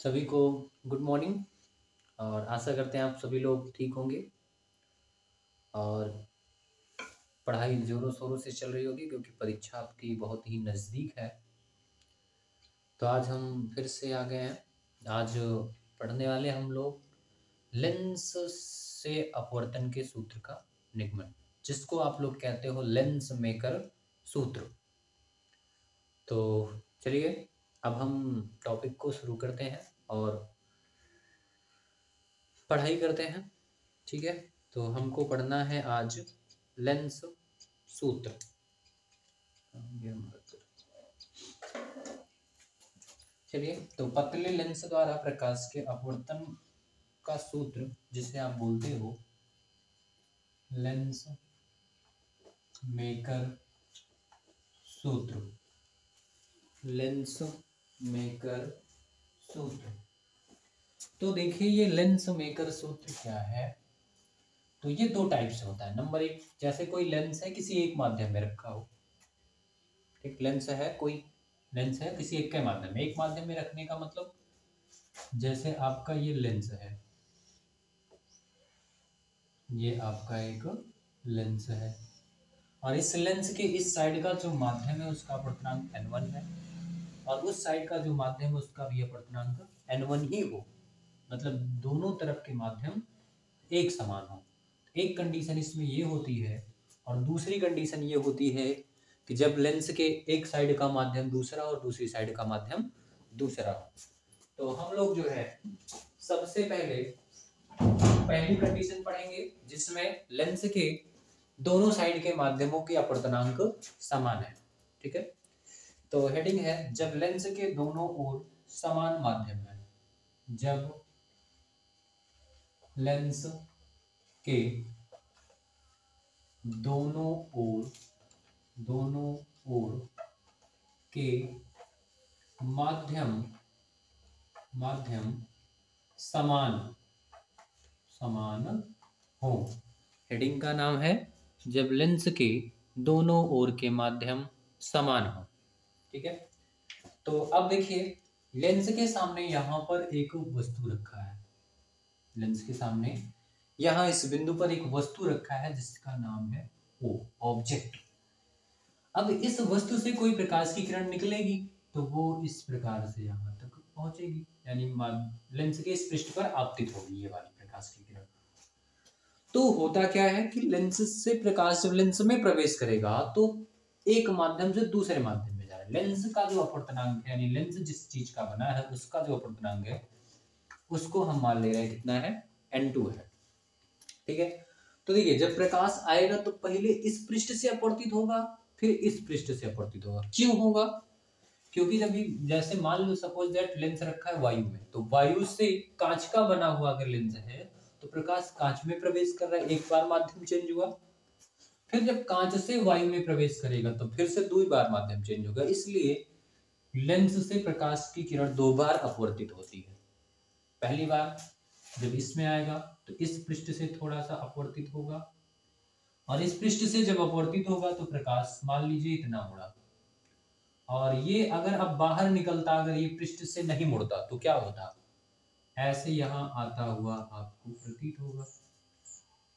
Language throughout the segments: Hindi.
सभी को गुड मॉर्निंग। और आशा करते हैं आप सभी लोग ठीक होंगे और पढ़ाई ज़ोरों शोरों से चल रही होगी क्योंकि परीक्षा आपकी बहुत ही नज़दीक है। तो आज हम फिर से आ गए हैं। आज पढ़ने वाले हम लोग लेंस से अपवर्तन के सूत्र का निगमन, जिसको आप लोग कहते हो लेंस मेकर सूत्र। तो चलिए अब हम टॉपिक को शुरू करते हैं और पढ़ाई करते हैं। ठीक है, तो हमको पढ़ना है आज लेंस सूत्र। चलिए, तो पतले लेंस द्वारा प्रकाश के अपवर्तन का सूत्र, जिसे आप बोलते हो लेंस मेकर सूत्र। लेंस मेकर सूत्र। तो देखिए, ये लेंस मेकर सूत्र क्या है। तो ये दो टाइप से होता है। नंबर एक, जैसे कोई लेंस है किसी एक माध्यम में रखा हो। एक लेंस है, कोई लेंस है किसी एक के माध्यम में। एक माध्यम में रखने का मतलब, जैसे आपका ये लेंस है, ये आपका एक लेंस है और इस लेंस के इस साइड का जो माध्यम है उसका अपवर्तनांक n1 है और उस साइड का जो माध्यम है उसका भी अपवर्तनांक n1 ही हो। मतलब दोनों तरफ के माध्यम एक समान हो। एक कंडीशन इसमें ये होती है और दूसरी कंडीशन ये होती है कि जब लेंस के एक साइड का माध्यम दूसरा और दूसरी साइड का माध्यम दूसरा हो। तो हम लोग जो है सबसे पहली कंडीशन पढ़ेंगे जिसमें लेंस के दोनों साइड के माध्यमों के अपवर्तनांक समान है। ठीक है, तो हेडिंग है जब लेंस के दोनों ओर समान माध्यम है। जब लेंस के दोनों ओर के माध्यम समान हो। हेडिंग का नाम है जब लेंस के दोनों ओर के माध्यम समान हो। ठीक है, तो अब देखिए, लेंस के सामने यहाँ पर एक वस्तु रखा है। लेंस के सामने यहाँ इस बिंदु पर एक वस्तु रखा है जिसका नाम है ओ, ऑब्जेक्ट। अब इस वस्तु से कोई प्रकाश की किरण निकलेगी तो वो इस प्रकार से यहाँ तक पहुंचेगी, यानी लेंस के इस पृष्ठ पर आपतित होगी ये वाली प्रकाश की किरण। तो होता क्या है कि लेंस से प्रकाश जब लेंस में प्रवेश करेगा तो एक माध्यम से दूसरे माध्यम में जा रहा है। लेंस का जो अपवर्तनांक है, यानी लेंस जिस चीज का बना है उसका जो अपवर्तनांक है उसको हम मान ले रहे हैं कितना है, n2 है। ठीक है, तो देखिए जब प्रकाश आएगा तो पहले इस पृष्ठ से अपवर्तित होगा, फिर इस पृष्ठ से अपवर्तित होगा। क्यों होगा? क्योंकि जब जैसे मान लो सपोज दैट लेंस रखा है वायु में, तो वायु से कांच का बना हुआ अगर लेंस है तो प्रकाश कांच में प्रवेश कर रहा है, एक बार माध्यम चेंज हुआ। फिर जब कांच से वायु में प्रवेश करेगा तो फिर से दो बार माध्यम चेंज होगा। इसलिए लेंस से प्रकाश की किरण दो बार अपवर्तित होती है। पहली बार जब इसमें आएगा तो इस पृष्ठ से थोड़ा सा अपवर्तित होगा और इस पृष्ठ से जब अपवर्तित होगा तो प्रकाश मान लीजिए इतना मुड़ा, और ये अगर अब बाहर निकलता, अगर ये पृष्ठ से नहीं मुड़ता तो क्या होता, ऐसे यहाँ आता हुआ आपको प्रतीत होगा।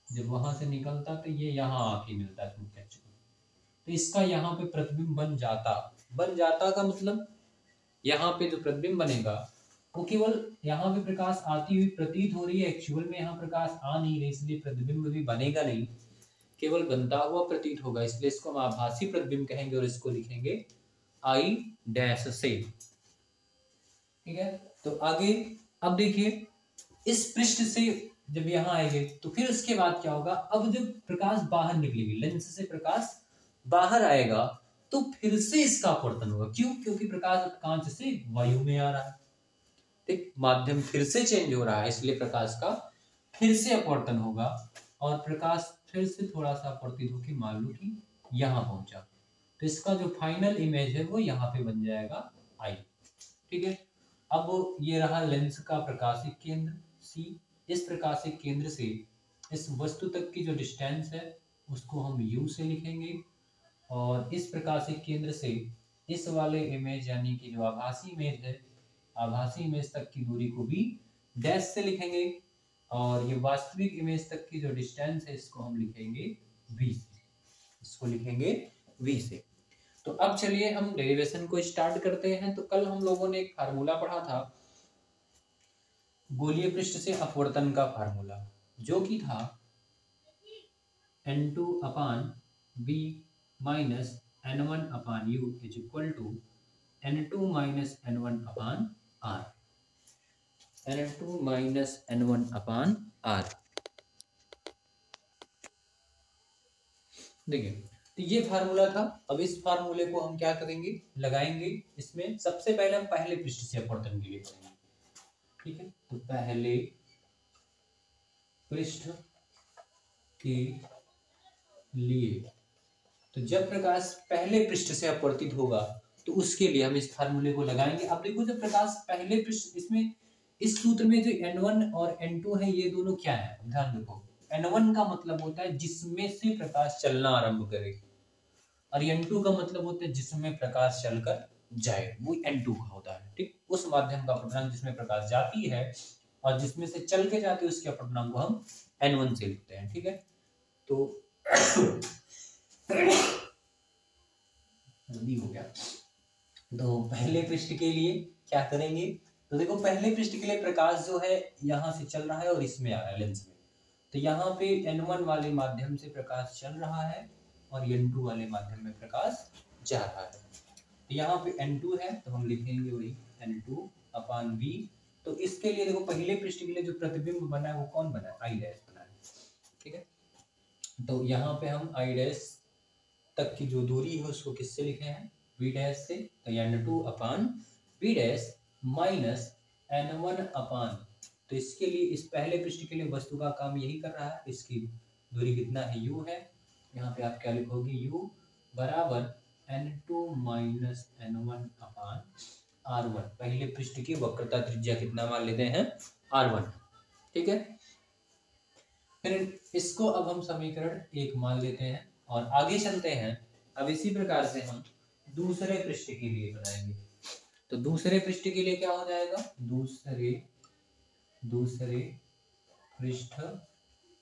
जब वहां से निकलता तो ये यहाँ आके मिलता है तो इसका यहाँ पे प्रतिबिंब बन जाता का मतलब यहाँ पे जो प्रतिबिंब बनेगा वो केवल यहाँ पे प्रकाश आती हुई प्रतीत हो रही है, एक्चुअल में यहाँ प्रकाश आ नहीं रही, इसलिए प्रतिबिंब भी बनेगा नहीं, केवल बनता हुआ प्रतीत होगा। इसलिए इसको हम आभासी प्रतिबिंब कहेंगे और इसको लिखेंगे I डैश से। ठीक है, तो आगे अब देखिए, इस पृष्ठ से जब यहाँ आएंगे तो फिर उसके बाद क्या होगा, अब जब प्रकाश बाहर निकलेगी, लेंस से प्रकाश बाहर आएगा तो फिर से इसका अपवर्तन होगा। क्यों? क्योंकि प्रकाश कांच से वायु में आ रहा है, ठीक, माध्यम फिर से चेंज हो रहा है, इसलिए प्रकाश का फिर से अपवर्तन होगा और प्रकाश फिर से थोड़ा सा अपवर्तित होकर मान लो कि यहाँ पहुंचा, तो इसका जो फाइनल इमेज है वो यहाँ पे बन जाएगा I। ठीक है, अब ये रहा लेंस का प्रकाशिक केंद्र C। इस प्रकाशिक केंद्र से इस वस्तु तक की जो डिस्टेंस है उसको हम U से लिखेंगे और इस प्रकाशिक केंद्र से इस वाले इमेज यानी कि जो आभासी इमेज है आभासी इमेज तक की दूरी को भी डैश से लिखेंगे, और ये वास्तविक इमेज तक की जो डिस्टेंस है इसको हम लिखेंगे v से, इसको लिखेंगे v से। तो अब चलिए हम डेरिवेशन को स्टार्ट करते हैं। तो कल हम लोगों ने एक फार्मूला पढ़ा था गोलीय पृष्ठ से अपवर्तन का फार्मूला, जो कि था n2 upon b minus n1 upon u is equal to n2 minus n1 upon r, n2 minus n1 upon r। देखिए, तो ये फार्मूला था। अब इस फार्मूले को हम क्या करेंगे, लगाएंगे इसमें। सबसे पहले हम पहले पृष्ठ से अपवर्तन के लिए करेंगे, ठीक है। तो पहले पृष्ठ के लिए, तो जब प्रकाश पहले पृष्ठ से अपवर्तित होगा तो उसके लिए हम इस फार्मूले को लगाएंगे। अब देखो, जब प्रकाश पहले पृष्ठ, इसमें इस सूत्र में जो n1 और n2 है ये दोनों क्या है, ध्यान रखो। n1 का मतलब होता है जिसमें से प्रकाश चलना आरंभ करे, और n2 का मतलब होता है जिसमें प्रकाश चलकर जाए, वो n2 का होता है, ठीक। उस माध्यम का अपवर्तनांक जिसमें प्रकाश जाती है और जिसमें से चल के जाती है उसके अपवर्तनांक को हम n1 से लिखते हैं, ठीक है। तो जल्दी हो गया। तो पहले पृष्ठ के लिए क्या करेंगे, तो देखो पहले पृष्ठ के लिए प्रकाश जो है यहाँ से चल रहा है और इसमें आ रहा है लेंस में, तो यहाँ पे n1 वाले माध्यम से प्रकाश चल रहा है और n2 वाले माध्यम में प्रकाश जा रहा है। तो यहाँ पे n2 है तो हम लिखेंगे वही n2 अपान v। तो इसके लिए देखो पहले पृष्ठ के लिए जो प्रतिबिंब बना है वो कौन बना है, i डैश बना है, ठीक है। तो यहाँ पे हम i डैश तक की जो दूरी है उसको किससे लिखे हैं, v डैश से। तो n2 upon v dash minus n1 अपान, तो इसके लिए इस पहले पृष्ठ के लिए वस्तु का काम यही कर रहा है, इसकी दूरी कितना है, u है। यहाँ पे आप क्या लिखोगे, u बराबर n2 minus n1 upon r1। पहले पृष्ठ की वक्रता त्रिज्या कितना मान लेते हैं, r1, ठीक है। फिर इसको अब हम समीकरण 1 मान लेते हैं और आगे चलते हैं। अब इसी प्रकार से हम दूसरे पृष्ठ के लिए बनाएंगे। तो दूसरे पृष्ठ के लिए क्या हो जाएगा, दूसरे पृष्ठ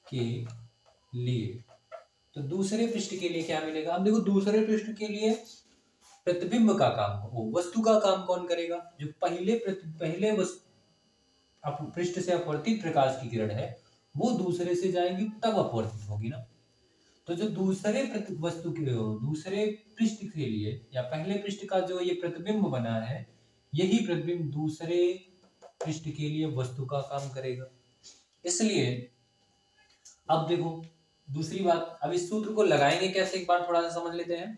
के लिए, तो दूसरे पृष्ठ के लिए क्या मिलेगा। अब देखो दूसरे पृष्ठ के लिए प्रतिबिंब का काम, वस्तु का काम कौन करेगा, जो पहले पृष्ठ से अपवर्तित प्रकाश की किरण है वो दूसरे से जाएगी तब अपवर्तित होगी ना। तो जो दूसरे वस्तु के दूसरे पृष्ठ के लिए या पहले पृष्ठ का जो ये प्रतिबिंब बना है, यही प्रतिबिंब दूसरे पृष्ठ के लिए वस्तु का काम करेगा। इसलिए अब देखो दूसरी बात, अब इस सूत्र को लगाएंगे कैसे, एक बार थोड़ा सा समझ लेते हैं।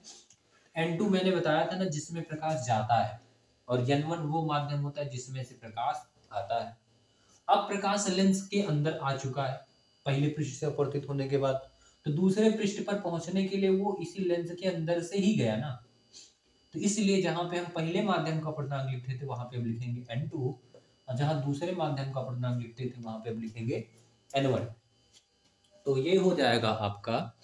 n2 मैंने बताया था ना जिसमें प्रकाश जाता है, और n1 वो माध्यम होता है जिसमें से प्रकाश आता है। अब प्रकाश लेंस के अंदर आ चुका है पहले पृष्ठ से अपवर्तित होने के बाद, तो दूसरे पृष्ठ पर पहुंचने के लिए वो इसी लेंस के अंदर से ही गया ना। तो इसलिए जहां पे हम पहले माध्यम का अपवर्तनांक लिखते थे वहां पे हम लिखेंगे n2, और जहां दूसरे माध्यम का अपवर्तनांक लिखते थे वहां पे हम लिखेंगे n1। तो ये हो जाएगा आपका,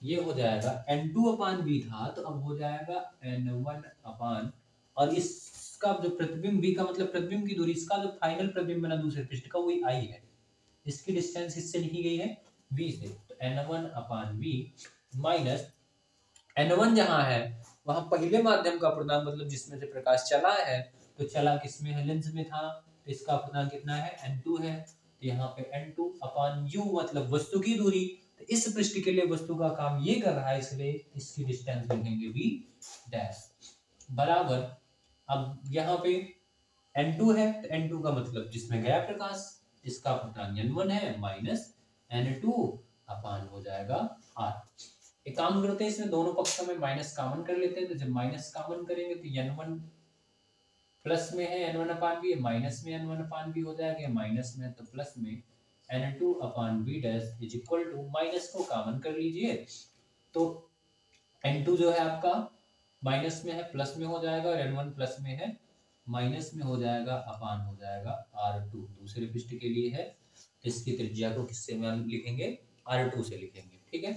ये हो जाएगा n2 अपान v था तो अब हो जाएगा n1 अपान, और इसका जो प्रतिबिंब v का मतलब प्रतिबिंब की दूरी, इसका जो फाइनल प्रतिबिंब बना दूसरे पृष्ठ का वही i है, इसकी डिस्टेंस इससे लिखी गई है v से। तो n1 upon v minus n1 जहां है वहां पहले माध्यम का अपवर्तनांक मतलब जिसमें से प्रकाश चला है, तो चला किसमें है, लेंस में था, तो इसका अपवर्तनांक कितना है, n2 है। तो यहाँ पे n2 अपान u मतलब वस्तु की दूरी, तो इस पृष्ठ के लिए वस्तु का काम ये कर रहा है, इसलिए इसकी डिस्टेंस लिखेंगे v डैश बराबर। अब यहाँ पे n2 है तो n2 का मतलब जिसमें गया प्रकाश, इसका अपवर्तनांक n1 है माइनस n2 अपान हो जाएगा r। एक काम करते हैं, इसमें दोनों पक्षों में माइनस कॉमन कर लेते हैं। तो जब माइनस कॉमन करेंगे तो n1 प्लस में है n1 अपान v, माइनस में n1 अपान v हो जाएगा, माइनस में तो प्लस में n2 upon v dash is equal to, minus को कॉमन कर लीजिए तो n2 जो है आपका माइनस में है प्लस में हो जाएगा, और n1 प्लस में है माइनस में हो जाएगा, अपान हो जाएगा r2। दूसरे पृष्ठ के लिए है, इसकी त्रिज्या को किससे लिखेंगे, r2 से लिखेंगे, ठीक है।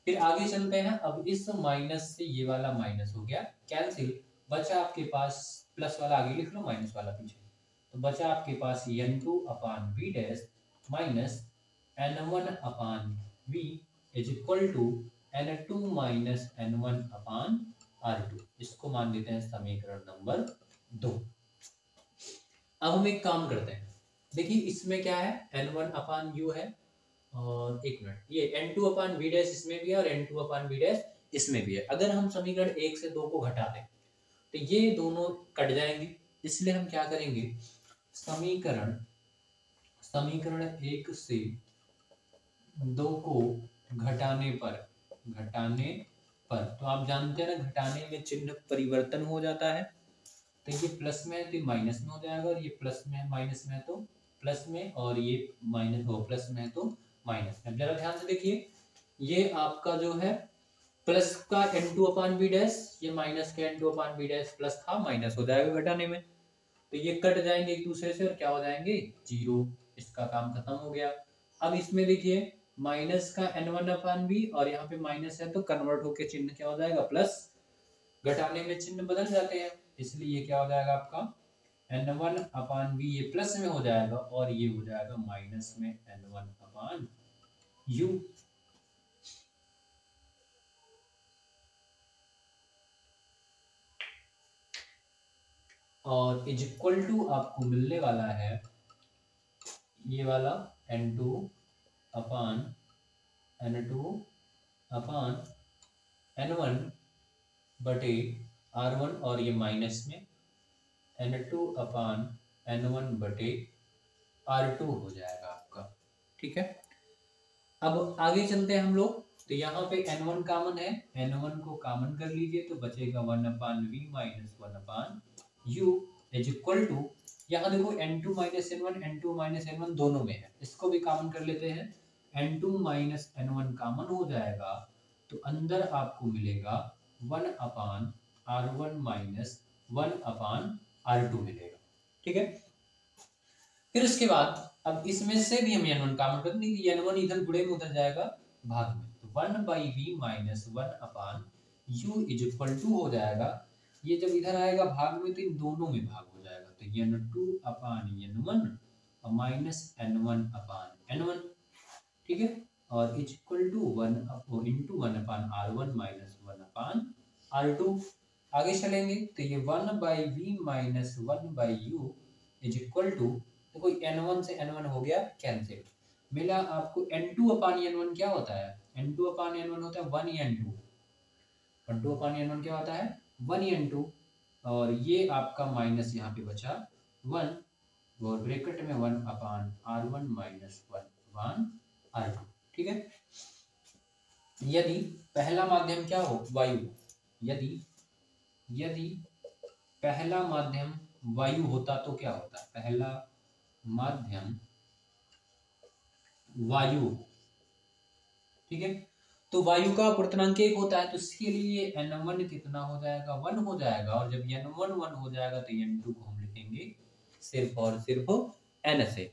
फिर आगे चलते हैं। अब इस माइनस से ये वाला माइनस हो गया कैंसिल, बचा आपके पास, प्लस वाला आगे लिख लो, माइनस वाला पीछे, तो बचा आपके पास n2 upon v dash minus n1 upon v is equal to n2 minus n1 upon r2। इसको मान लेते हैं समीकरण नंबर 2। अब हम एक काम करते हैं, देखिए इसमें क्या है, n1 अपान u है, और एक मिनट, ये n2 अपान वी डैश इसमें भी है और n2 अपान वी डैश इसमें भी है। अगर हम समीकरण 1 से 2 को घटा दें तो ये दोनों कट जाएंगे, इसलिए हम क्या करेंगे, समीकरण समीकरण 1 से 2 को घटाने पर तो आप जानते हैं ना, घटाने में चिन्ह परिवर्तन हो जाता है, तो ये प्लस में है तो ये माइनस में हो जाएगा, और ये प्लस में है माइनस में है तो प्लस में, और ये माइनस हो प्लस में है तो माइनस में। जरा ध्यान से देखिए, ये आपका जो है प्लस का n2 अपान बी डैश, ये माइनस का n2 अपान बी डैश प्लस था, माइनस हो जाएगा घटाने में, तो ये कट जाएंगे एक दूसरे से और क्या हो जाएंगे, जीरो। इसका काम खत्म हो गया। अब इसमें देखिए माइनस का n1 अपान बी, और यहाँ पे माइनस है तो कन्वर्ट होके चिन्ह क्या हो जाएगा, प्लस। घटाने में चिन्ह बदल जाते हैं, इसलिए ये क्या हो जाएगा आपका n1 अपान बी, ये प्लस में हो जाएगा और ये हो जाएगा माइनस में n1 अपान u। और इज इक्वल टू आपको मिलने वाला है ये वाला n2 अपान n2 अपान n1 बटे r1, और ये माइनस में n2 अपान n1 बटे r2 हो जाएगा आपका। ठीक है, अब आगे चलते हैं हम लोग, तो यहाँ पे n1 कॉमन है, n1 को कॉमन कर लीजिए तो बचेगा 1 upon v minus 1 upon u is equal to, यहाँ देखो n2 minus n1, n2 minus n1 दोनों में है, इसको भी कॉमन कर लेते हैं, n2 माइनस n1 कॉमन हो जाएगा तो अंदर आपको मिलेगा 1 upon r1 minus 1 upon r2 मिलेगा। ठीक है, फिर उसके बाद अब इसमें से भी हम n1 कॉमन कर देंगे, n1 इधर गुणे में उधर जाएगा भाग में, तो 1 by v minus 1 upon u is equal to हो जाएगा, ये जब इधर आएगा भाग में तो इन दोनों में भाग हो जाएगा, तो n2 अपान n1 और माइनस n1 अपान n1। ठीक है, और is equal to 1 into 1 upon r1 minus 1 upon r2। आगे चलेंगे तो ये 1 by v minus 1 by u is equal to, तो कोई n1 से n1 हो गया कैंसिल, मिला आपको n2 अपान n1 क्या होता है, n2 अपान n1 होता है 1 n2, 1 अपान n1 क्या होता है 1 n2, और ये आपका माइनस यहाँ पे बचा 1, और ब्रैकेट में 1 upon r1 minus 1 upon r2। ठीक है, यदि पहला माध्यम क्या हो, वायु, यदि पहला माध्यम वायु होता तो क्या होता है, पहला माध्यम वायु। ठीक है, तो वायु का अपूर्णांक 1 होता है, तो इसके लिए n1 कितना हो जाएगा, 1 हो जाएगा, और जब n1 1 हो जाएगा तो n2 को हम लिखेंगे सिर्फ और सिर्फ n से।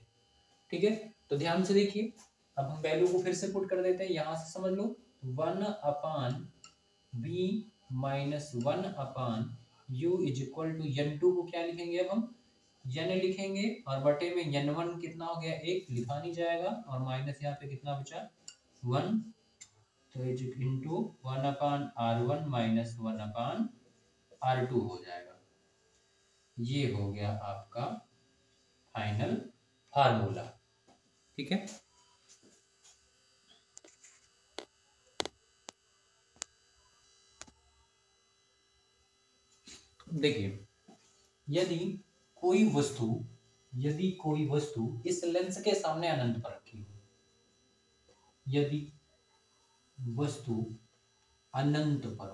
ठीक है, तो ध्यान से देखिए, अब हम वैल्यू को फिर से पुट कर देते हैं, यहां से समझ लो 1 upon b minus 1 upon u is equal to n2 को क्या लिखेंगे, अब हम n लिखेंगे, और बटे में n1 कितना हो गया, 1 लिखा नहीं जाएगा, और माइनस यहाँ पे कितना बचा 1, तो is into 1 upon r1 minus 1 upon r2 हो जाएगा। ये हो गया आपका फाइनल फार्मूला। ठीक है, देखिए यदि कोई वस्तु इस लेंस के सामने अनंत पर रखी हो, यदि वस्तु अनंत पर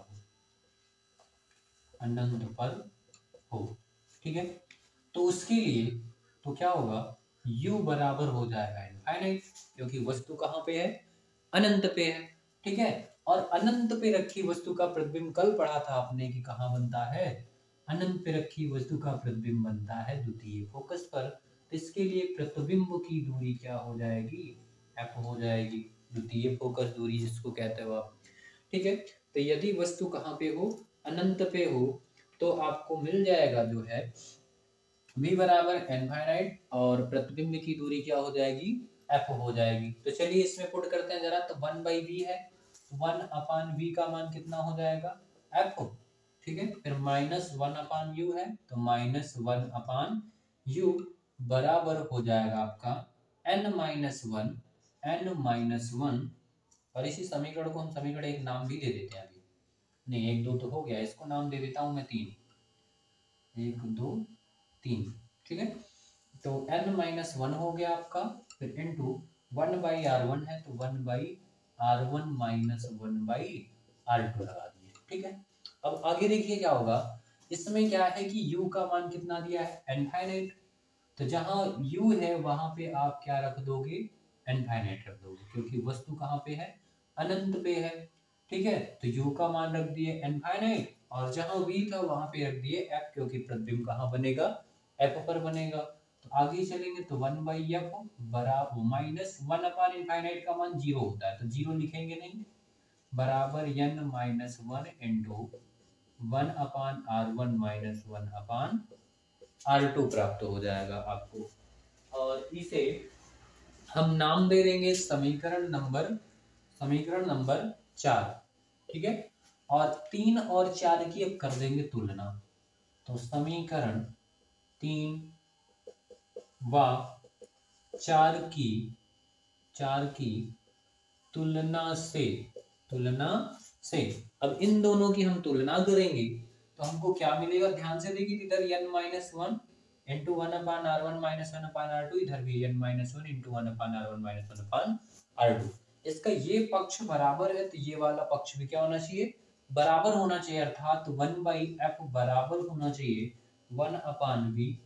हो, ठीक है, तो उसके लिए तो क्या होगा, u बराबर हो जाएगा इनफाइनाइट, क्योंकि वस्तु कहाँ पे है, अनंत पे है। ठीक है, और अनंत पे रखी वस्तु का प्रतिबिंब कल पढ़ा था आपने कि कहाँ बनता है, अनंत पे रखी वस्तु का प्रतिबिंब बनता है द्वितीय फोकस पर, तो इसके लिए प्रतिबिंब की दूरी क्या हो जाएगी, f हो जाएगी, द्वितीय फोकस दूरी जिसको कहते हो आप। ठीक है, तो यदि वस्तु कहाँ पे हो, अनंत पे हो, तो आपको मिल जाएगा जो है v बराबर इनफाइनाइट और प्रतिबिंब की दूरी क्या हो जाएगी, f हो जाएगी। तो चलिए इसमें पुट करते हैं जरा। तो 1/v है, 1/v का मान कितना हो जाएगा, f। ठीक है, फिर -1/u है, तो -1/u बराबर हो जाएगा आपका n-1 और इसी समीकरण को हम समीकरण एक नाम भी दे देते हैं अभी। नहीं, 1 2 तो हो गया, इसको नाम दे देता हूं मैं 3, 1 2 3। ठीक है, तो n-1 हो गया आपका, फिर इंटू 1/r1 है, तो 1/r1 -1/r2 लगा दिए। ठीक है, अब आगे देखिए क्या होगा। इसमें क्या है कि u का मान कितना दिया है, इनफाइनाइट। तो जहां u है वहां पे आप क्या रख दोगे, इनफाइनाइट रख दोगे, क्योंकि वस्तु कहाँ पे है, अनंत पे है। ठीक है, तो u का मान रख दिए इनफाइनाइट और जहां v था वहां पे रख दिए f, क्योंकि प्रतिबिंब कहाँ बनेगा, f पर बनेगा। तो आगे चलेंगे तो 1/f बराबर -1/इनफाइनाइट का मान 0 होता है, तो 0 लिखेंगे नहीं, बराबर n-1 इंटू 1/r1 -1/r2 प्राप्त हो जाएगा आपको। और इसे हम नाम दे देंगे समीकरण नंबर 4। ठीक है, और 3 और 4 की अब कर देंगे तुलना। तो समीकरण 3 व 4 की तुलना से अब इन दोनों की हम तुलना करेंगे तो हमको क्या मिलेगा, ध्यान से देखिए, इधर n-1 इंटू 1/r1 -1/r2, इधर भी n-1 इंटू 1/r1 -1/r2। इसका ये पक्ष बराबर है तो ये वाला पक्ष भी क्या होना चाहिए, बराबर होना चाहिए, अर्थात 1/f बराबर होना चाहिए 1/v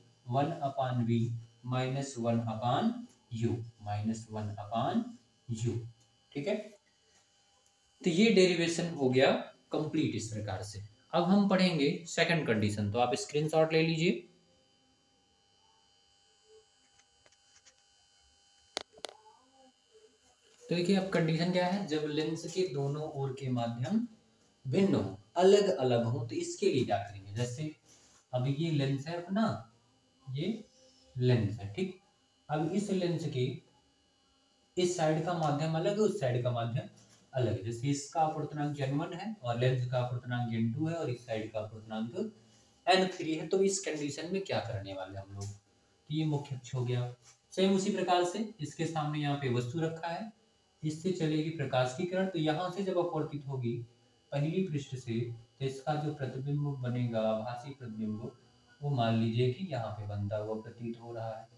-1/u। ठीक है, तो ये डेरिवेशन हो गया कंप्लीट इस प्रकार से। अब हम पढ़ेंगे सेकंड कंडीशन, तो आप स्क्रीनशॉट ले लीजिए। तो देखिए अब कंडीशन क्या है, जब लेंस के दोनों ओर के माध्यम भिन्न हो, अलग अलग हो, तो इसके लिए क्या करेंगे। जैसे अब ये लेंस है अपना, ये लेंस है, ठीक। अब इस लेंस के इस साइड का माध्यम अलग है, उस साइड का माध्यम अलग है। जैसे इसका अपूर्णांक n1 है और लेंस का अपूर्णांक n2 है और इस साइड का अपूर्णांक n3 है। तो इस कंडीशन में क्या करने वाले हम लोग, तो ये मुख्य अक्ष हो गया। सेम उसी प्रकार से इसके सामने यहाँ पे वस्तु रखा है, इससे चलेगी प्रकाश की किरण, तो यहाँ से जब अपवर्तित होगी पहली पृष्ठ से, तो इसका जो प्रतिबिंब बनेगा, आभासी प्रतिबिंब, वो मान लीजिए कि यहाँ पे बनता हुआ प्रतीत हो रहा है।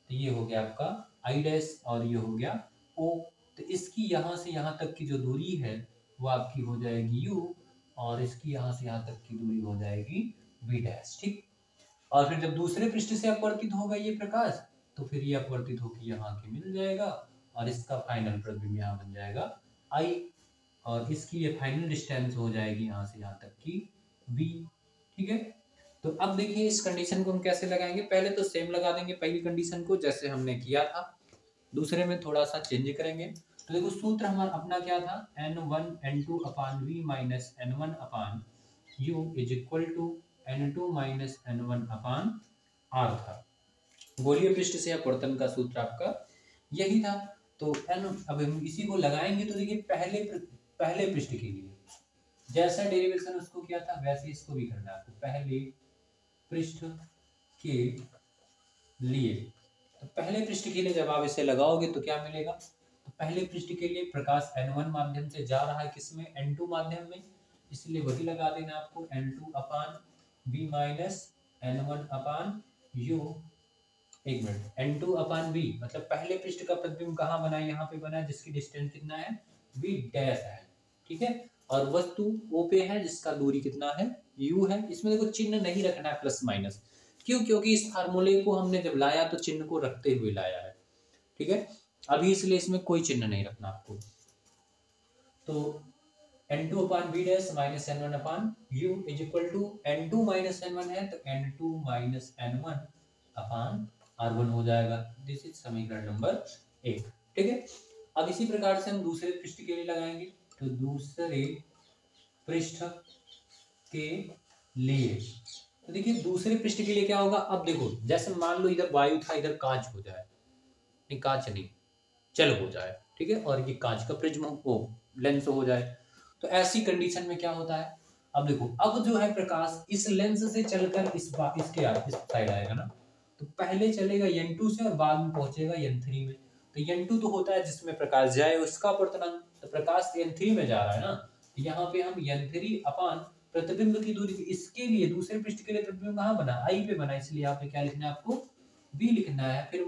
तो ये हो गया आपका आई डैश और ये हो गया ओ। तो इसकी यहाँ से यहाँ तक की जो दूरी है वो आपकी हो जाएगी यू और इसकी यहाँ से यहाँ तक की दूरी हो जाएगी वी डैश। ठीक, और फिर जब दूसरे पृष्ठ से अपवर्तित होगा ये प्रकाश, तो फिर ये अपवर्तित होकर यहाँ के मिल जाएगा और इसका फाइनल प्रतिबिंब यहाँ बन जाएगा आई और इसकी ये फाइनल डिस्टेंस हो जाएगी यहाँ से यहाँ तक की v। ठीक है, तो अब देखिए इस कंडीशन को हम कैसे लगाएंगे। पहले तो सेम लगा देंगे पहली कंडीशन को जैसे हमने किया था, दूसरे में थोड़ा सा चेंज करेंगे। तो देखो सूत्र हमारा अपना क्या था, n1 n2/v n1/u is equal to n2 n1/r था। गोलीय पृष्ठ से अपवर्तन का सूत्र आपका यही था। तो n अब हम इसी को लगाएंगे तो देखिए पहले पृष्ठ के लिए जैसा डेरिवेशन उसको किया था वैसे इसको भी करना है आपको। पहले पृष्ठ के लिए, तो पहले पृष्ठ के लिए जब आप इसे लगाओगे तो क्या मिलेगा, तो पहले पृष्ठ के लिए प्रकाश n1 माध्यम से जा रहा है किसमें, n2 माध्यम में, इसलिए वही लगा देना आपको n2/v n1/u। एक मिनट, n2/v मतलब पहले पृष्ठ का प्रतिबिंब कहाँ बना है, यहाँ पे बना है, जिसकी डिस्टेंस कितना है v डैश है। ठीक है, और वस्तु O पे है जिसका दूरी कितना है u है। इसमें देखो चिन्ह नहीं रखना है प्लस माइनस, क्यों, क्योंकि इस फार्मूले को हमने जब लाया तो चिन्ह को रखते हुए लाया है। ठीक है, अभी इसलिए इसमें कोई चिन्ह नहीं रखना आपको। तो n2/v dash n1/u is equal to n2 n1 है तो n2 n1/r1 हो जाएगा। दिस इज समीकरण नंबर 1। ठीक है, अब इसी प्रकार से हम दूसरे पृष्ठ के लिए लगाएंगे। तो दूसरे पृष्ठ के लिए। तो देखिए दूसरे पृष्ठ के लिए क्या होगा, अब देखो जैसे मान लो इधर वायु था, इधर कांच हो जाए, नहीं कांच नहीं जल हो जाए, ठीक है, और ये कांच का प्रिज्म हो, लेंस हो जाए, तो ऐसी कंडीशन में क्या होता है, अब देखो अब जो है प्रकाश इस लेंस से चलकर इस साइड आएगा ना, तो पहले चलेगा n2 से और बाद में पहुंचेगा n3 में। तो n2 तो होता है जिसमें प्रकाश जाए उसका अपवर्तनांक, तो प्रकाश n3 में जा रहा है ना, तो यहाँ पे हम n3 अपान प्रतिबिंब की दूरी, इसके लिए दूसरे पृष्ठ के लिए प्रतिबिंब कहाँ बना, आई पे बना, इसलिए यहाँ पे क्या लिखना है आपको, b लिखना है। फिर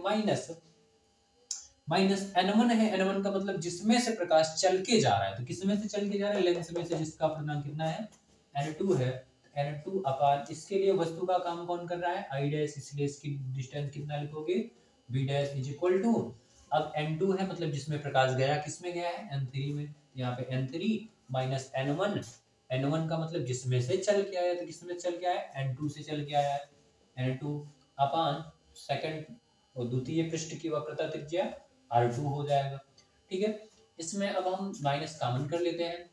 माइनस n1 है, n1 का मतलब जिसमें से प्रकाश चल के जा रहा है, तो किसमें से चल के जा रहा है, लेंस में से, जिसका अपवर्तनांक कितना है, n2 है। n2 अपान इसके लिए वस्तु का काम कौन कर रहा है, i डैश, इसलिए इसकी डिस्टेंस कितना लिखोगे, b dash is equal to, अब n2 है मतलब जिसमें प्रकाश गया, किसमें गया है, n3 में, यहाँ पे n3 माइनस n1, n1 का मतलब जिसमें से चल के आया, तो किसमें चल के आया, n2 से चल के आया है, n2 अपान सेकंड और द्वितीय पृष्ठ की वक्रता त्रिज्या R2 हो जाएगा, ठीक है। इसमें अब हम माइनस कॉमन कर लेते हैं,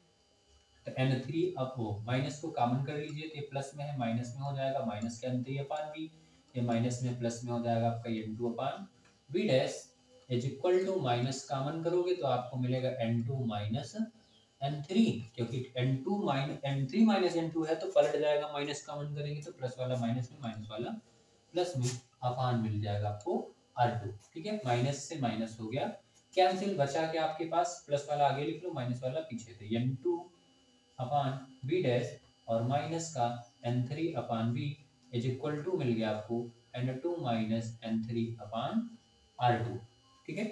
तो n3 अब वो माइनस को कॉमन कर लीजिए, तो ये प्लस में है माइनस में हो जाएगा, माइनस के n3 अपान b, ये माइनस में प्लस में हो जाएगा आपका n2 upon b dash is equal to, minus common करोगे तो आपको मिलेगा n2 माइनस n3, क्योंकि n3 माइनस n2 है तो पलट जाएगा, माइनस कॉमन करेंगे तो प्लस वाला माइनस में, माइनस वाला प्लस में, अपान मिल जाएगा आपको R2, ठीक है, माइनस से माइनस हो गया कैंसिल, बचा के आपके पास प्लस वाला आगे लिख लो, माइनस वाला पीछे, तो n2 अपान b डैश और माइनस का n3 upon b is equal to मिल गया आपको n2 माइनस n3 अपान R2, ठीक है।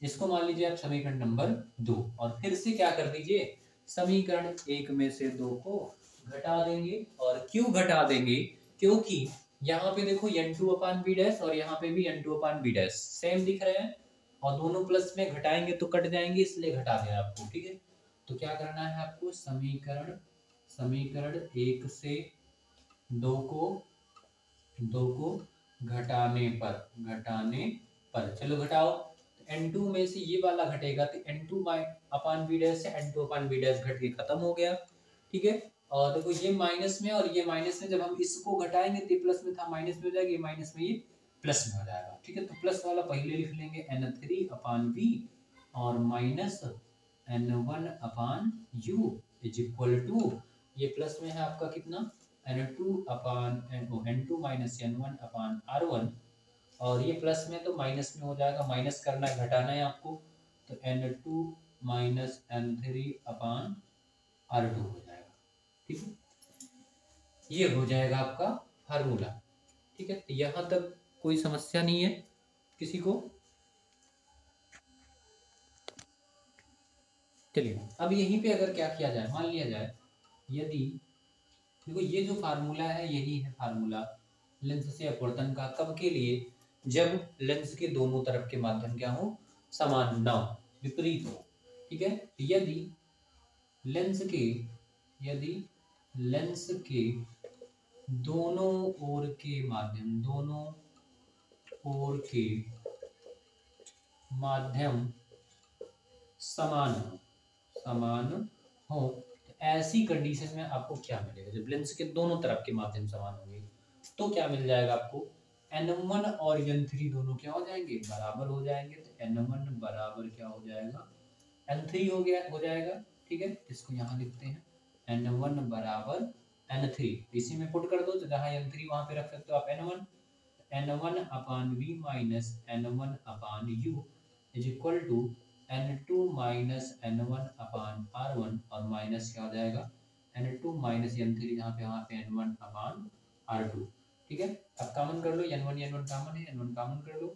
इसको मान लीजिए आप समीकरण नंबर 2, और फिर से क्या कर दीजिए, समीकरण 1 में से 2 को घटा देंगे, और क्यों घटा देंगे, क्योंकि यहाँ पे देखो n2 अपान बी डैश और यहाँ पे भी n2 अपान बी डैश सेम दिख रहे हैं, और दोनों प्लस में घटाएंगे तो कट जाएंगे, इसलिए घटा दिया आपको, ठीक है। तो क्या करना है आपको, समीकरण 1 से 2 को घटाने पर चलो घटाओ, n2 में से ये वाला घटेगा तो n2 अपान बी डैश से n2 अपान बी डैश घट के खत्म हो गया, ठीक है। और देखो ये माइनस में और ये माइनस में, जब हम इसको घटाएंगे तो प्लस में था माइनस में हो जाएगा, ये माइनस में ये प्लस में हो जाएगा, ठीक है। तो प्लस वाला पहले लिख लेंगे n3 अपान बी और minus n1 upon u is equal to, ये प्लस में है आपका कितना, n2 अपान n2 minus n1 upon r1, और ये प्लस में तो माइनस में हो जाएगा, माइनस करना है घटाना है आपको, तो n2 माइनस n3 अपान r2 हो जाएगा, ठीक है। ये हो जाएगा आपका फार्मूला, ठीक है। यहाँ तक कोई समस्या नहीं है किसी को, चलिए अब यहीं पे अगर क्या किया जाए, मान लिया जाए यदि देखो ये जो फार्मूला है यही है फार्मूला लेंस से अपवर्तन का, कब के लिए, जब लेंस के दोनों तरफ के माध्यम क्या हो, समान ना हो, विपरीत हो, ठीक है। यदि लेंस के दोनों ओर के माध्यम समान हो, तो ऐसी कंडीशन में आपको क्या मिलेगा, जब लेंस के दोनों तरफ के माध्यम समान होंगे तो क्या मिल जाएगा आपको, n1 और n3 दोनों क्या हो जाएंगे, बराबर हो जाएंगे, तो n1 बराबर क्या हो जाएगा, n3 हो जाएगा, ठीक है। इसको यहाँ लिखते हैं n1 बराबर n3, इसी में पुट कर दो, तो जहाँ n3 वहां पे रख सकते हो आप n1 upon v minus n1 upon u is equal to n2 minus n1 upon r1, और माइनस क्या हो जाएगा n2 माइनस n3, यहाँ पे n1 अपान r2, ठीक है। अब कॉमन कर लो, n1 कॉमन है, n1 कॉमन कर लो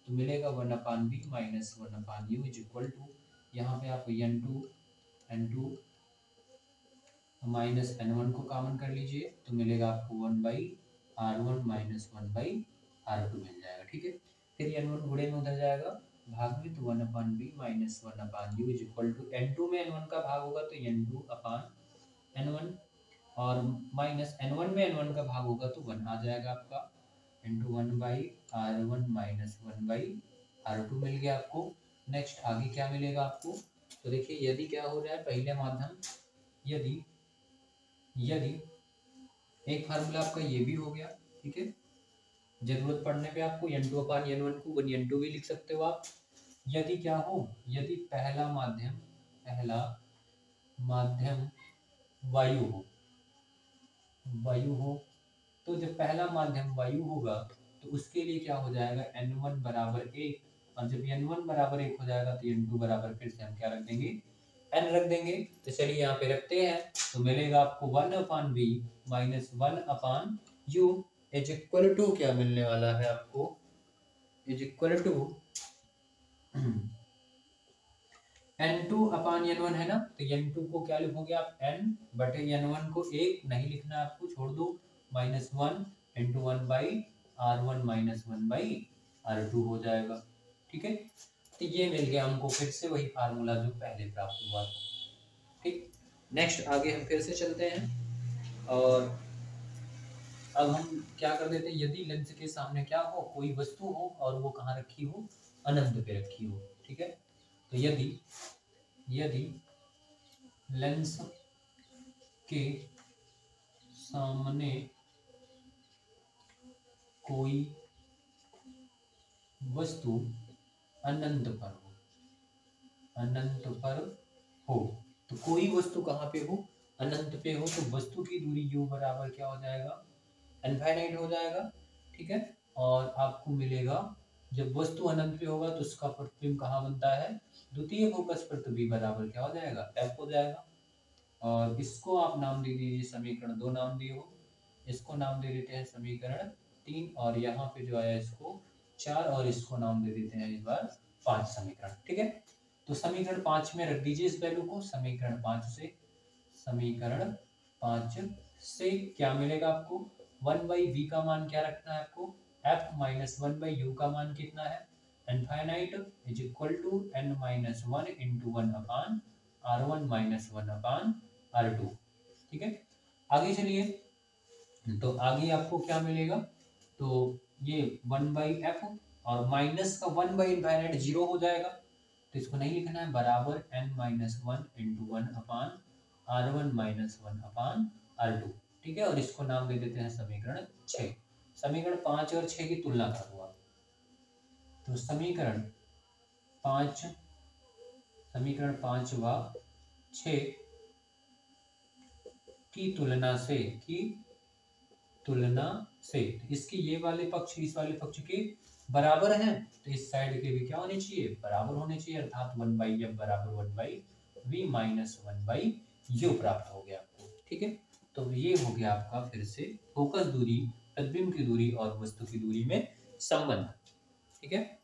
तो मिलेगा 1 upon b minus 1 upon u is equal to, यहाँ पे आप n2 माइनस n1 को कॉमन कर लीजिए तो मिलेगा आपको 1/r1 माइनस 1/r2 मिल जाएगा, ठीक है। फिर n1 गुणे में उधर जाएगा भाग में, तो 1 upon b minus 1 upon u is equal to, n2 में n1 का भाग होगा तो n2 अपान n1, और माइनस n1 में n1 का भाग होगा तो 1 आ जाएगा आपका, इंटू 1/r1 माइनस 1/r2 मिल गया आपको। नेक्स्ट आगे क्या मिलेगा आपको, तो देखिए यदि क्या हो रहा है, पहले माध्यम यदि एक फार्मूला आपका ये भी हो गया, ठीक है। जरूरत पड़ने पे आपको n2/n1 को 1n2 भी लिख सकते हो आप। यदि क्या हो, यदि पहला माध्यम वायु हो, तो जब पहला माध्यम वायु होगा तो उसके लिए क्या हो जाएगा, n1 बराबर 1, और जब n1 बराबर 1 हो जाएगा तो n2 बराबर फिर से हम क्या रख देंगे, n रख देंगे। तो चलिए यहाँ पे रखते हैं, तो मिलेगा आपको 1/v minus 1/u is equal to, क्या मिलने वाला है आपको, इज इक्वल टू n2/n1 है ना, तो n2 को क्या लिखोगे आप, n/n1 को 1 नहीं लिखना है आपको, छोड़ दो, -1 × 1/r1 माइनस 1/r2 हो जाएगा, ठीक है। तो ये मिल गया हमको फिर से वही फार्मूला जो पहले प्राप्त हुआ था, ठीक। नेक्स्ट आगे हम फिर से चलते हैं, और अब हम क्या कर देते हैं, यदि लेंस के सामने क्या हो, कोई वस्तु हो और वो कहाँ रखी हो, अनंत पे रखी हो, ठीक है। तो यदि लेंस के सामने कोई वस्तु अनंत पर हो, तो कोई वस्तु कहाँ पे हो, अनंत पे हो, तो वस्तु की दूरी u बराबर क्या हो जाएगा, इनफाइनाइट हो जाएगा, ठीक है। और आपको मिलेगा, जब वस्तु अनंत पे होगा तो उसका प्रतिबिंब कहाँ बनता है, द्वितीय फोकस पर, तो v बराबर क्या हो जाएगा, f हो जाएगा। और इसको आप नाम दे दीजिए, समीकरण 2 नाम दिए हो, इसको नाम दे देते हैं समीकरण 3, और यहाँ पे जो आया इसको 4, और इसको नाम दे देते हैं इस बार 5 समीकरण, ठीक है। तो समीकरण 5 में रख दीजिए इस वैल्यू को, समीकरण 5 से क्या मिलेगा आपको, 1/v का मान क्या रखना है आपको, f माइनस 1/u का मान कितना है, infinite is equal to n minus 1 into 1/r1 minus 1/r2, ठीक है। आगे चलिए, तो आगे आपको क्या मिलेगा, तो ये 1/f और माइनस का 1/इनफाइनाइट 0 हो जाएगा, तो इसको नहीं लिखना है, बराबर n minus 1 into 1/r1 minus 1/r2, ठीक है। और इसको नाम दे देते हैं समीकरण 6। समीकरण 5 और 6 की तुलना कर लो आप, तो समीकरण 5 व 6 की तुलना से इसके ये वाले पक्ष इस वाले पक्ष के बराबर हैं, तो इस साइड के भी क्या होने चाहिए, बराबर होने चाहिए, अर्थात 1/f बराबर 1/v माइनस 1/u प्राप्त हो गया आपको, ठीक है। तो ये हो गया आपका फिर से फोकस दूरी, प्रतिबिंब की दूरी और वस्तु की दूरी में संबंध, ठीक है।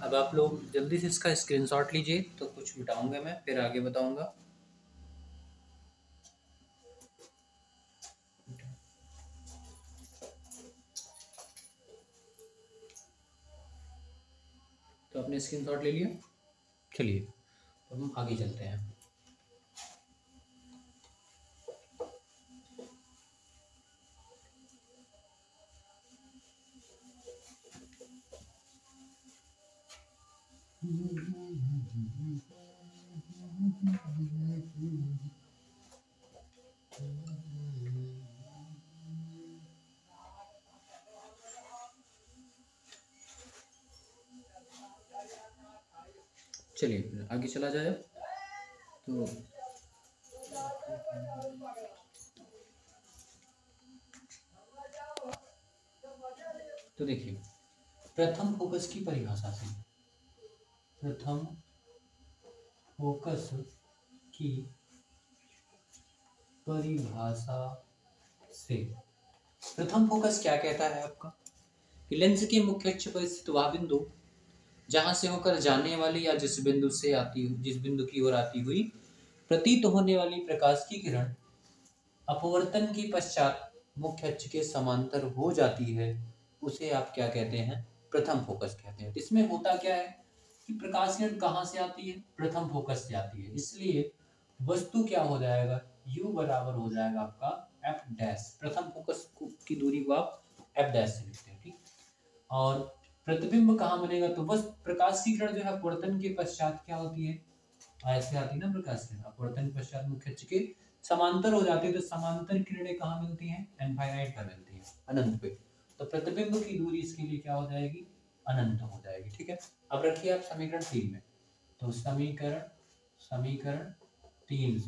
अब आप लोग जल्दी से इसका स्क्रीनशॉट लीजिए, तो कुछ मिटाऊंगा मैं, फिर आगे बताऊंगा। तो आपने स्क्रीनशॉट ले लिया, चलिए अब हम आगे चलते हैं। चलिए आगे चला जाए, तो देखिए, प्रथम फोकस की परिभाषा से, प्रथम फोकस की परिभाषा से प्रथम फोकस क्या कहता है आपका, कि लेंस के मुख्य अक्ष पर स्थित वह बिंदु जहां से होकर जाने वाली या जिस बिंदु की ओर आती हुई प्रतीत होने वाली प्रकाश की किरण अपवर्तन के पश्चात मुख्य अक्ष के समांतर हो जाती है, उसे आप क्या कहते हैं, प्रथम फोकस कहते हैं। इसमें होता क्या है कि प्रकाश किरण कहाँ से आती है, प्रथम फोकस से आती है, इसलिए वस्तु क्या हो जाएगा, u बराबर हो जाएगा आपका f डैश, प्रथम फोकस की दूरी को आप f डैश से लिखते हैं, ठीक। और प्रतिबिंब कहाँ बनेगा, तो बस प्रकाश की किरण जो है अपवर्तन के पश्चात क्या होती है, ऐसे आती ना प्रकाश किरण, अपवर्तन पश्चात मुख्य अक्ष के समांतर हो जाती है, तो समांतर किरणें कहाँ मिलती हैं? इनफाइनाइट पर मिलती हैं, अनंत पे। तो प्रतिबिंब की दूरी इसके लिए क्या हो जाएगी? अनंत हो जाएगी। ठीक है, अब रखिए आप समीकरण 3 में, तो समीकरण 3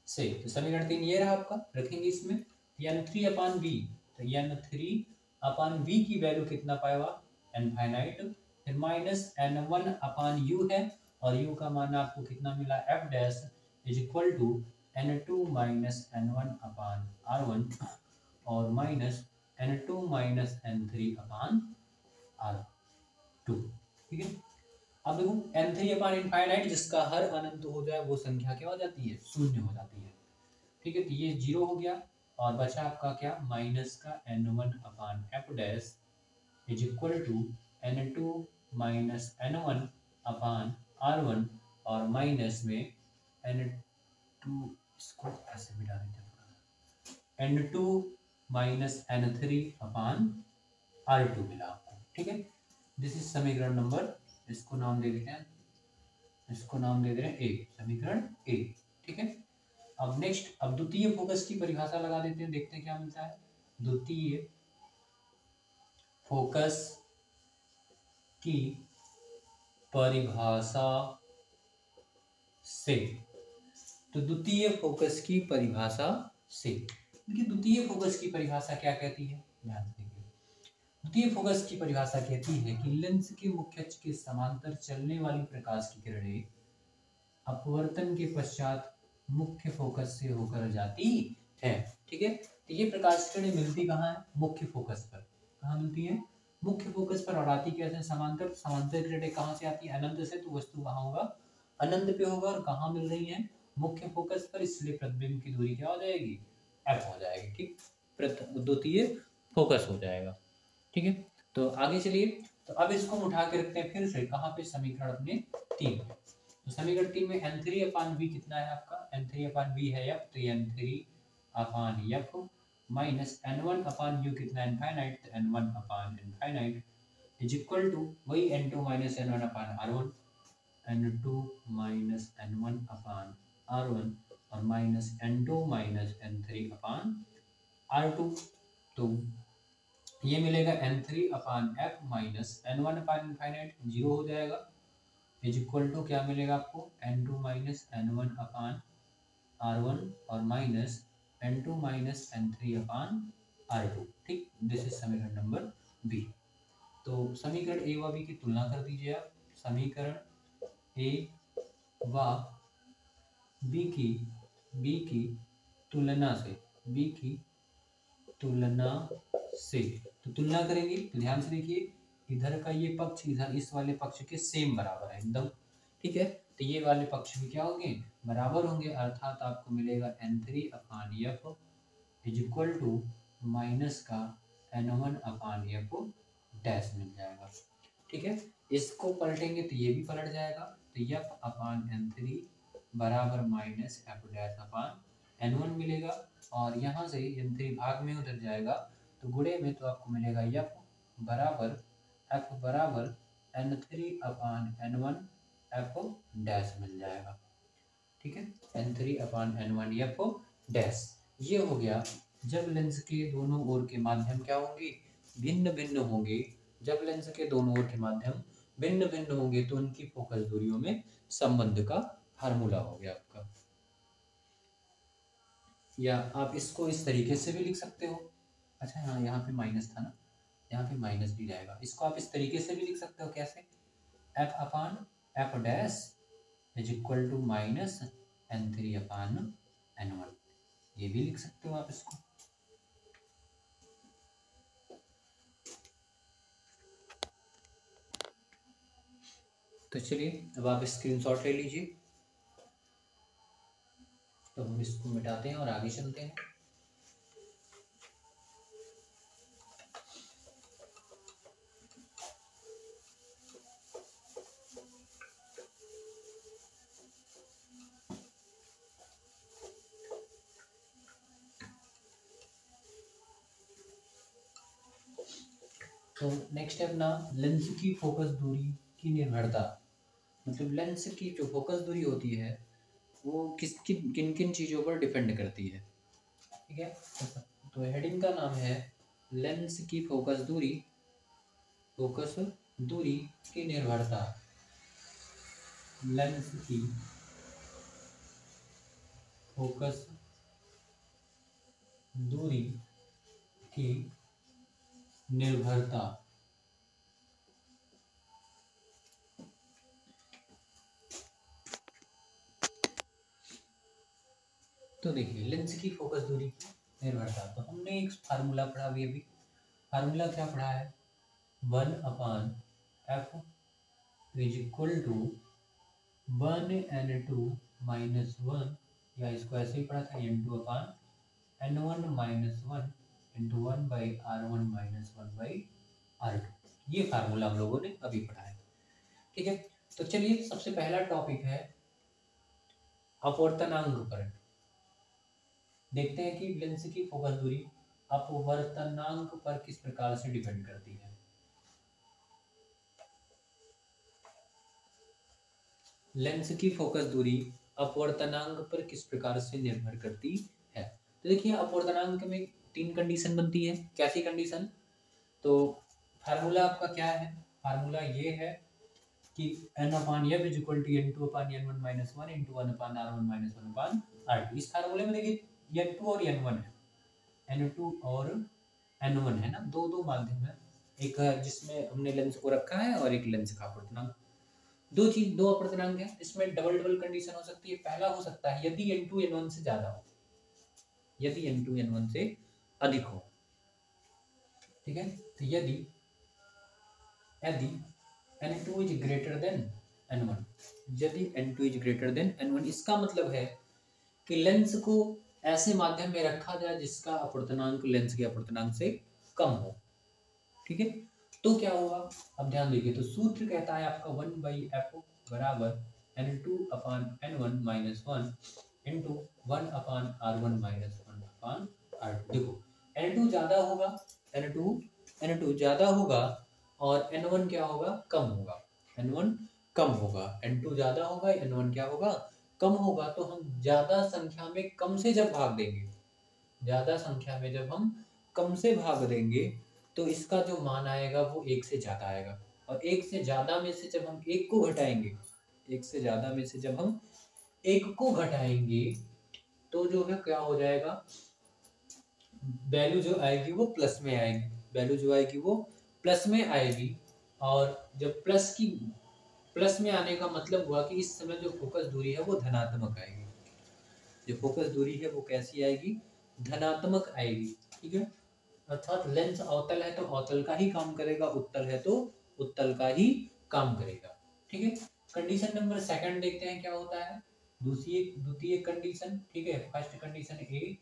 से तो समीकरण 3 ये रहा आपका, रखेंगे इसमें n3 अपान v, तो n3 अपान v की वैल्यू कितना पाएगा? इनफाइनाइट, फिर माइनस n1 अपान u है, और u का मान आपको कितना मिला? f dash is equal to n2 minus n1 upon r1 और माइनस n2 माइनस n3 अपान r2। ठीक है, अब देखो n3 अपान इनफाइनाइट, जिसका हर अनंत हो जाए वो संख्या क्या हो जाती है? शून्य हो जाती है। ठीक है, तो ये 0 हो गया, और बचा आपका क्या? माइनस का n1 upon f dash is equal to n2 minus n1 upon r1 और माइनस में n2, इसको ऐसे मिटा देते हैं, n2 माइनस n3 अपान r2 मिला आपको। ठीक है, दिस इज समीकरण नंबर, इसको नाम दे देते हैं, इसको नाम दे दे रहे हैं ए, समीकरण ए। ठीक है, अब नेक्स्ट, अब द्वितीय फोकस की परिभाषा लगा देते हैं, देखते हैं क्या मिलता है। द्वितीय फोकस की परिभाषा से, तो द्वितीय फोकस की परिभाषा से, देखिए द्वितीय फोकस की परिभाषा क्या कहती है, ध्यान से देखिए। द्वितीय फोकस की परिभाषा कहती है कि लेंस के मुख्य अक्ष के समांतर चलने वाली प्रकाश की किरणें अपवर्तन के पश्चात मुख्य फोकस से होकर जाती है। ठीक है, तो ये प्रकाश किरणें मिलती कहाँ है? मुख्य फोकस पर। कहाँ मिलती है? मुख्य फोकस पर, और आती कैसे? समांतर। समांतर किरणें कहाँ से आती है? अनंत से, तो वस्तु कहाँ होगा? अनंत पे होगा, और कहाँ मिल रही है? मुख्य फोकस पर, इसलिए प्रतिबिंब की दूरी क्या हो जाएगी? f हो जाएगी। ठीक, द्वितीय फोकस हो जाएगा। ठीक है, तो आगे चलिए, तो अब इसको हम उठा के रखते हैं फिर से, कहाँ पे? समीकरण अपने 3 में। तो समीकरण 3 में n3 अपान v कितना है आपका? n3 अपान v है f, तो n3 upon f minus n1 upon u कितना? इनफाइनाइट, तो n1 upon infinite is equal to वही n2 minus n1 upon r1, n2 minus n1 upon r1 और माइनस n2 माइनस n3 अपान r2। तो ये मिलेगा n3 upon f minus n1 upon infinite, 0 हो जाएगा, इज इक्वल टू क्या मिलेगा आपको? n2 minus n1 upon r1 और माइनस n2 माइनस n3 अपान r2। ठीक, दिस इज समीकरण नंबर बी। तो समीकरण ए व बी की तुलना कर दीजिए आप। समीकरण ए व बी की तुलना से, बी की तुलना से, तो तुलना करेंगे तो ध्यान से देखिए, इधर का ये पक्ष इधर इस वाले पक्ष के सेम बराबर है एकदम। ठीक है, तो ये वाले पक्ष भी क्या होंगे? बराबर होंगे, अर्थात आपको मिलेगा n3 upon f is equal to minus का n1 अपान f डैश मिल जाएगा। ठीक है, इसको पलटेंगे तो ये भी पलट जाएगा, तो f अपान n3 बराबर माइनस f डैश अपान n1 मिलेगा, और यहाँ से n3 भाग में उधर जाएगा तो गुणे में, तो आपको मिलेगा f बराबर n3 upon n1 f dash मिल जाएगा। ठीक है, n3 upon n1 f dash. ये हो गया जब लेंस के दोनों ओर के माध्यम क्या होंगे? भिन्न भिन्न होंगे। जब लेंस के दोनों ओर के माध्यम भिन्न भिन्न होंगे तो उनकी फोकस दूरियों में संबंध का फार्मूला हो गया आपका। या आप इसको इस तरीके से भी लिख सकते हो। अच्छा हाँ, यहाँ पे माइनस था ना, यहाँ पे माइनस भी जाएगा। इसको आप इस तरीके से भी लिख सकते हो, कैसे? f upon f dash is equal to minus n3 upon n1, ये भी लिख सकते हो आप इसको। तो चलिए अब आप स्क्रीनशॉट ले लीजिए, तो हम इसको मिटाते हैं और आगे चलते हैं। तो नेक्स्ट है अपना लेंस की फोकस दूरी की निर्भरता। मतलब लेंस की जो फोकस दूरी होती है वो किन किन चीज़ों पर डिपेंड करती है। ठीक है, तो हेडिंग का नाम है लेंस की फोकस दूरी की निर्भरता। लेंस की फोकस दूरी की निर्भरता। तो देखिए लेंस की फोकस दूरी की निर्भरता, तो हमने एक फार्मूला पढ़ा अभी फार्मूला क्या पढ़ा है, 1/f is equal to 1n2 minus 1, या इसको ऐसे ही पढ़ा था n2/n1 minus 1 into 1/r1 minus 1/r2। ये फार्मूला हम लोगों ने अभी पढ़ा है। ठीक है, तो चलिए सबसे पहला टॉपिक है अपवर्तनांक पर। देखते हैं कि लेंस की फोकस दूरी अपवर्तनांक पर किस प्रकार से डिपेंड करती है। लेंस की फोकस दूरी अपवर्तनांक पर किस प्रकार से निर्भर करती है। तो देखिए अपवर्तनांक में 3 कंडीशन बनती है। कैसी कंडीशन, तो फार्मूला आपका क्या है, फार्मूला ये है कि n/f is equal to n2/n1 minus 1 into 1/r1 minus 1/r2। इस फार्मूले में देखिए n2 और n1 है, n2 और n1 है ना, दो माध्यम है, एक जिसमें हमने लेंस को रखा है और एक लेंस का अपवर्तनांक। दो अपवर्तनांक है, इसमें डबल डबल कंडीशन हो सकती है। पहला हो सकता है यदि n2 n1 से ज्यादा हो, यदि n2 n1 से अधिक हो। ठीक है, तो यदि n2 is greater than n1, यदि n2 is greater than n1, इसका मतलब है कि लेंस को ऐसे माध्यम में रखा जाए जिसका अपवर्तनांक लेंस के अपवर्तनांक से कम हो। ठीक है, तो क्या होगा, अब ध्यान देखिए, तो सूत्र कहता है आपका 1/f बराबर n2/n1 minus 1 into 1/r1 minus 1/r2। देखो n2 ज्यादा होगा, n2 ज्यादा होगा और n1 क्या होगा, कम होगा। n1 कम होगा, n2 ज्यादा होगा, n1 क्या होगा, कम होगा। तो हम ज्यादा संख्या में कम से जब भाग देंगे, ज्यादा संख्या में जब हम कम से भाग देंगे तो इसका जो मान आएगा वो 1 से ज्यादा आएगा। और 1 से ज्यादा में से जब हम 1 को घटाएंगे, 1 से ज्यादा में से जब हम 1 को घटाएंगे तो जो है क्या हो जाएगा, वैल्यू जो आएगी वो प्लस में आएगी, वैल्यू जो आएगी वो प्लस में आएगी। और जब प्लस में आने का मतलब हुआ कि इस समय जो फोकस दूरी है वो धनात्मक आएगी। जो फोकस दूरी है वो कैसी आएगी, धनात्मक आएगी। ठीक है, अर्थात लेंस अवतल है तो अवतल का ही काम करेगा, उत्तल है तो उत्तल का ही काम करेगा। ठीक है, कंडीशन नंबर सेकंड देखते हैं क्या होता है, द्वितीय कंडीशन। ठीक है, फर्स्ट कंडीशन ए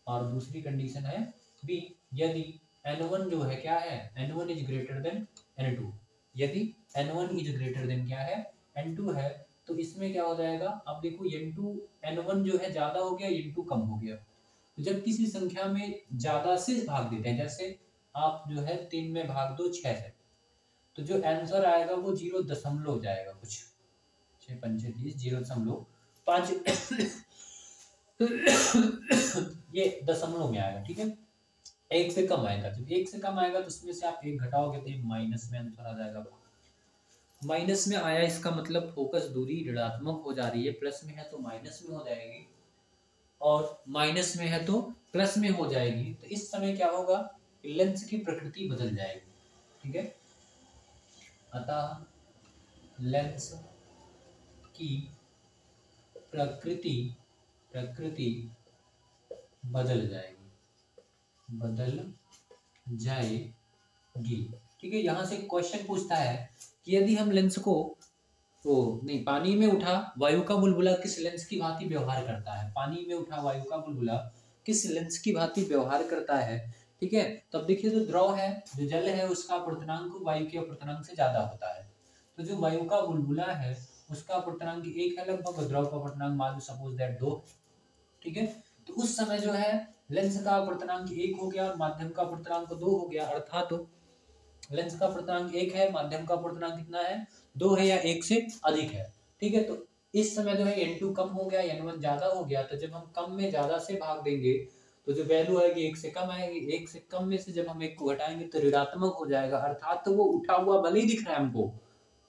और दूसरी कंडीशन है बी। यदि n1 जो है क्या है, n1 is greater than n2, यदि n1 इज ग्रेटर देन क्या है, n2 है, तो इसमें क्या हो जाएगा, अब देखो n1 जो है ज्यादा हो गया, n2 कम हो गया। जब किसी संख्या में ज्यादा से भाग देते हैं, जैसे आप जो है 3 में भाग दो 6 से, तो जो आंसर आएगा वो 0 जाएगा, कुछ 6 पंचे 30, 0.5 ये दशमलव में आएगा। ठीक है, 1 से कम आएगा, जब 1 से कम आएगा तो उसमें से आप 1 घटाओगे तो ये माइनस में आंसर आ जाएगा। माइनस में आया इसका मतलब फोकस दूरी ऋणात्मक हो जा रही है, प्लस में है तो माइनस में हो जाएगी और माइनस में है तो प्लस में हो जाएगी। तो इस समय क्या होगा, लेंस की प्रकृति बदल जाएगी। ठीक है, अतः लेंस की प्रकृति बदल जाएगी। ठीक है, यहाँ से क्वेश्चन पूछता है कि यदि हम लेंस को नहीं, पानी में उठा वायु का बुलबुला किस लेंस की भांति व्यवहार करता है, पानी में उठा वायु का बुलबुला किस लेंस की भांति व्यवहार करता है। ठीक है, तब देखिए जो द्रव है, जो जल है, उसका अपवर्तनांक वायु के अपवर्तनांक से ज्यादा होता है। तो जो वायु का बुलबुला है उसका अपवर्तनांक 1 है लगभग, द्रव का अपवर्तनांक मान लो सपोज दैट 2। ठीक है, तो उस समय जो है लेंस का अपवर्तनांक 1 हो गया और माध्यम का अपवर्तनांक 2 हो गया, अर्थात लेंस का अपवर्तनांक 1 है, माध्यम का अपवर्तनांक कितना है 2 है या 1 से अधिक है। ठीक है, तो इस समय जो है n2 कम हो गया, n1 ज्यादा हो गया, तो जब हम कम में ज्यादा से भाग देंगे तो जो वैल्यू आएगी 1 से कम आएगी। 1 से कम में से जब हम 1 को घटाएंगे तो ऋणात्मक हो जाएगा, अर्थात तो वो उठा हुआ भले ही दिख रहा है हमको,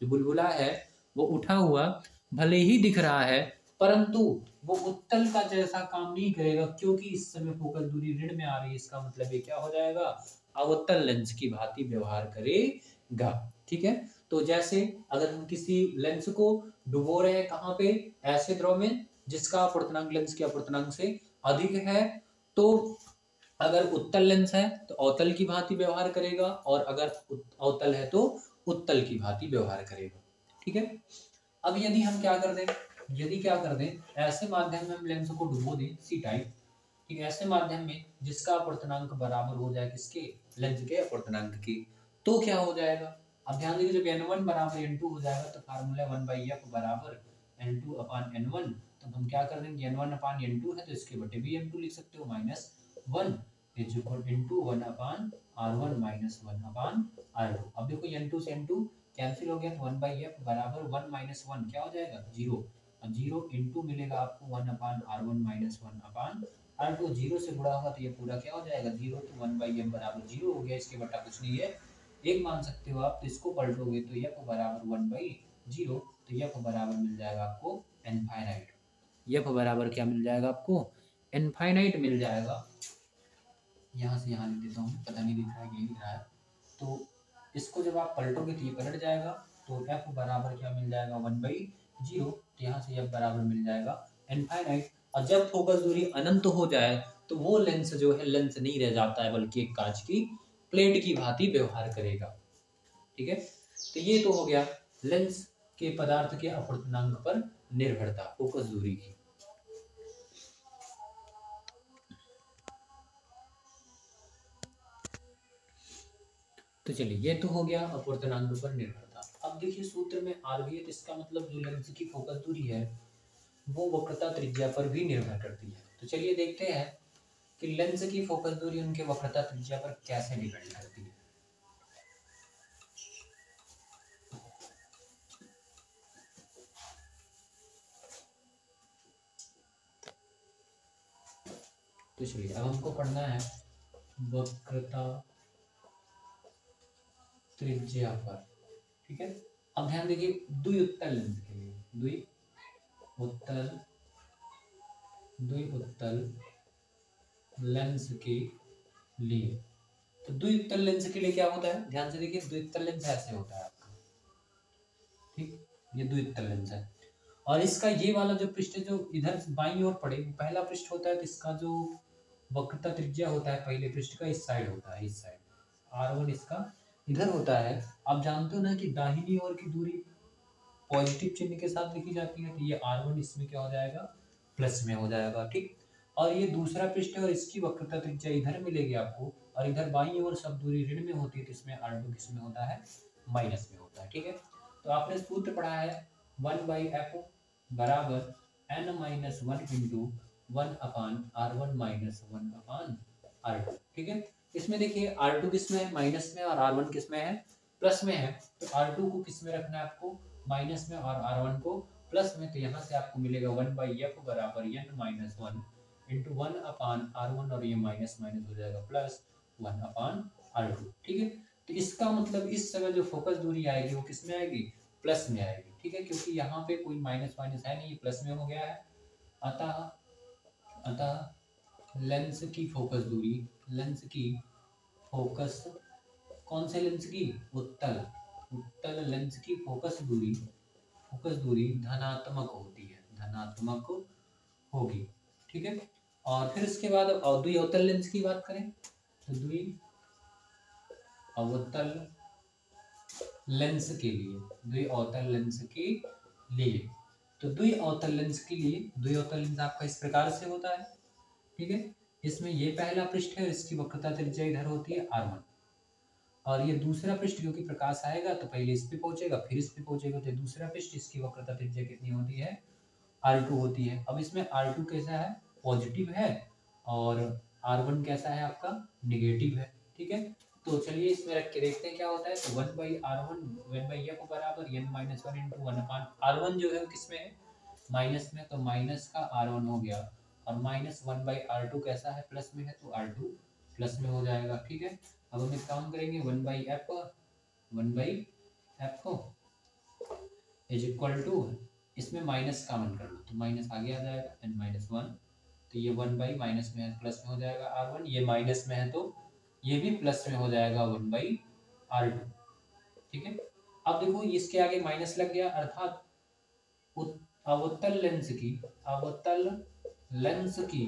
जो बुलबुला है वो उठा हुआ भले ही दिख रहा है, परंतु वो उत्तल का जैसा काम नहीं करेगा, क्योंकि इस समय फोकस दूरी ऋण में आ रही है। इसका मतलब ये क्या हो जाएगा, अवतल लेंस की भांति व्यवहार करेगा। ठीक है, तो जैसे अगर हम किसी लेंस को डुबो रहे हैं कहाँ पे, ऐसे द्रव में जिसका अपवर्तनांक लेंस के अपवर्तनांक से अधिक है, तो अगर उत्तल लेंस है तो अवतल की भांति व्यवहार करेगा, और अगर अवतल है तो उत्तल की भांति व्यवहार करेगा। ठीक है, अब यदि हम क्या कर दें, यदि क्या कर दें, ऐसे माध्यम में हम लेंस को डुबो दें सी टाइप, ठीक है, ऐसे माध्यम में जिसका अपवर्तनांक बराबर हो जाए किसके, लेंस के अपवर्तनांक की, तो क्या हो जाएगा। अब ध्यान दीजिए, जब n1 बराबर n2 हो जाएगा तो फार्मूला 1/f बराबर n2 अपान n1, तो हम क्या कर देंगे, n1 अपान n2 है तो इसके बटे भी n2 लिख सकते हो, -1 is equal into 1 upon r1 minus 1 upon r2। अब देखो n2 से n2 कैंसिल हो गया तो 1/f बराबर 1 माइनस 1 क्या हो जाएगा 0, अब 0 इंटू मिलेगा आपको 1 upon r1 minus 1 upon r2, 0 से गुणा होगा तो ये पूरा क्या हो जाएगा 0, तो 1/f बराबर 0 हो गया, इसके बटा कुछ नहीं है, एक मान सकते हो आप, तो इसको पलटोगे तो f बराबर 1/0, तो f बराबर मिल जाएगा आपको इनफाइनाइट। f बराबर क्या मिल जाएगा आपको, इनफाइनाइट मिल जाएगा। यहाँ से यहाँ लिख देता हूँ, पता नहीं दिख रहा है कि दिख रहा है, तो इसको जब आप पलटोगे तो ये पलट जाएगा, तो f बराबर क्या मिल जाएगा 1/0, तो यहाँ से f बराबर मिल जाएगा इनफाइनाइट। और जब फोकस दूरी अनंत हो जाए तो वो लेंस जो है लेंस नहीं रह जाता है, बल्कि एक कांच की प्लेट की भांति व्यवहार करेगा। ठीक है, तो ये तो हो गया लेंस के पदार्थ के अपवर्तनांक पर निर्भरता फोकस दूरी की। तो चलिए, ये तो हो गया अपवर्तनांक पर निर्भरता। अब देखिए सूत्र में आर भी है, तो इसका मतलब जो लेंस की फोकस दूरी है वो वक्रता त्रिज्या पर भी निर्भर करती है। तो चलिए देखते हैं कि लेंस की फोकस दूरी उनके वक्रता त्रिज्या पर कैसे डिपेंड करती है। तो चलिए, अब हमको पढ़ना है वक्रता त्रिज्या पर। ठीक है, अब ध्यान देखिए, द्विउत्तल लेंस के लिए, द्विउत्तल लेंस के लिए, तो द्विउत्तल लेंस के लिए क्या होता है, ध्यान से देखिए, द्विउत्तल लेंस ऐसे होता है आपका, ठीक, ये द्विउत्तल लेंस है, और इसका ये वाला जो पृष्ठ है जो इधर बाईं ओर पड़े पहला पृष्ठ होता है, तो इसका जो वक्रता त्रिज्या होता है पहले पृष्ठ का इस साइड होता है, इस साइड r1 इसका इधर होता है। आप जानते हो ना कि दाहिनी ओर की दूरी पॉजिटिव चिन्ह के साथ लिखी जाती है, तो ये r1 इसमें क्या हो जाएगा प्लस में हो जाएगा। ठीक, और ये दूसरा पृष्ठ है और इसकी वक्रता त्रिज्या इधर मिलेगी आपको, और इधर बाईं ओर सब दूरी ऋण में होती है, तो इसमें r2 किस में होता है माइनस में होता है। ठीक है, तो आपने सूत्र पढ़ा है 1/f बराबर n-1 into 1 upon r1 minus 1 upon r2। ठीक है, इसमें देखिए r2 किस में है माइनस में, और r1 किस में है प्लस में है, तो r2 को किस में रखना है आपको माइनस में, और r1 को प्लस में, तो यहाँ से आपको मिलेगा 1/f बराबर n-1 इंटू 1 अपान r1, और ये माइनस माइनस हो जाएगा प्लस 1 अपान r2। ठीक है, तो इसका मतलब इस समय जो फोकस दूरी आएगी वो किस में आएगी प्लस में आएगी। ठीक है, क्योंकि यहाँ पे कोई माइनस माइनस है नहीं, प्लस में हो गया है। अतः लेंस की फोकस दूरी, लेंस की फोकस, कौन से लेंस की, उत्तल लेंस की फोकस दूरी धनात्मक होती है, धनात्मक होगी। ठीक है, और फिर इसके बाद द्विअवतल लेंस की बात करें तो द्विअवतल लेंस के लिए, द्विअवतल लेंस के लिए, तो द्विअवतल लेंस के लिए द्विअवतल लेंस आपका इस प्रकार से होता है। ठीक है, इसमें ये पहला पृष्ठ है, इसकी वक्रता त्रिज्या इधर होती है r1, और ये दूसरा पृष्ठ क्योंकि प्रकाश आएगा तो पहले इस पे पहुंचेगा फिर इस पे पहुंचेगा, तो दूसरा पृष्ठ इसकी वक्रता त्रिज्या कितनी होती है r2 होती है। अब इसमें r2 कैसा है पॉजिटिव है, और r1 कैसा है आपका निगेटिव है। ठीक है, तो चलिए इसमें रख के देखते हैं क्या होता है। तो 1/r1 1/f बराबर n-1 इंटू 1/r1 जो है किस में है, माइनस में, तो माइनस का r1 हो गया, और माइनस 1/r2 कैसा है, प्लस में है, तो r2 प्लस में हो जाएगा। ठीक है, अब हम एक काम करेंगे, 1/f को इज इक्वल टू, इसमें माइनस कॉमन कर लो तो माइनस आगे आ जाएगा n-1, तो ये 1 माइनस में है प्लस में हो जाएगा r1, ये माइनस में है तो ये भी प्लस में हो जाएगा 1/r2। ठीक है, अब देखो इसके आगे माइनस लग गया, अर्थात अवतल लेंस की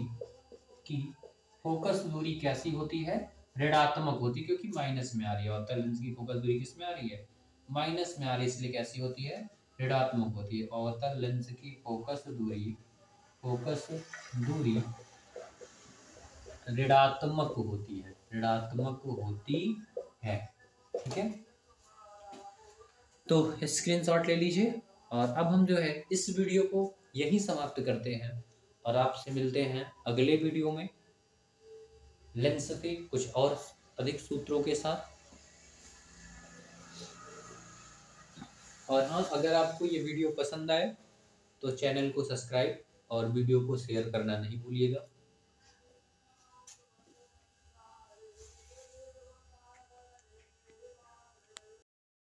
फोकस दूरी कैसी होती है, ऋणात्मक होती है, क्योंकि माइनस में आ रही है। अवतल लेंस की फोकस दूरी किस में आ रही है, माइनस में आ रही है, इसलिए कैसी होती है, ऋणात्मक होती है। अवतल लेंस की फोकस दूरी ऋणात्मक होती है, ठीक है। तो स्क्रीनशॉट ले लीजिए, और अब हम जो है इस वीडियो को यहीं समाप्त करते हैं, और आपसे मिलते हैं अगले वीडियो में लेंस के कुछ और अधिक सूत्रों के साथ। और हाँ, अगर आपको ये वीडियो पसंद आए तो चैनल को सब्सक्राइब और वीडियो को शेयर करना नहीं भूलिएगा।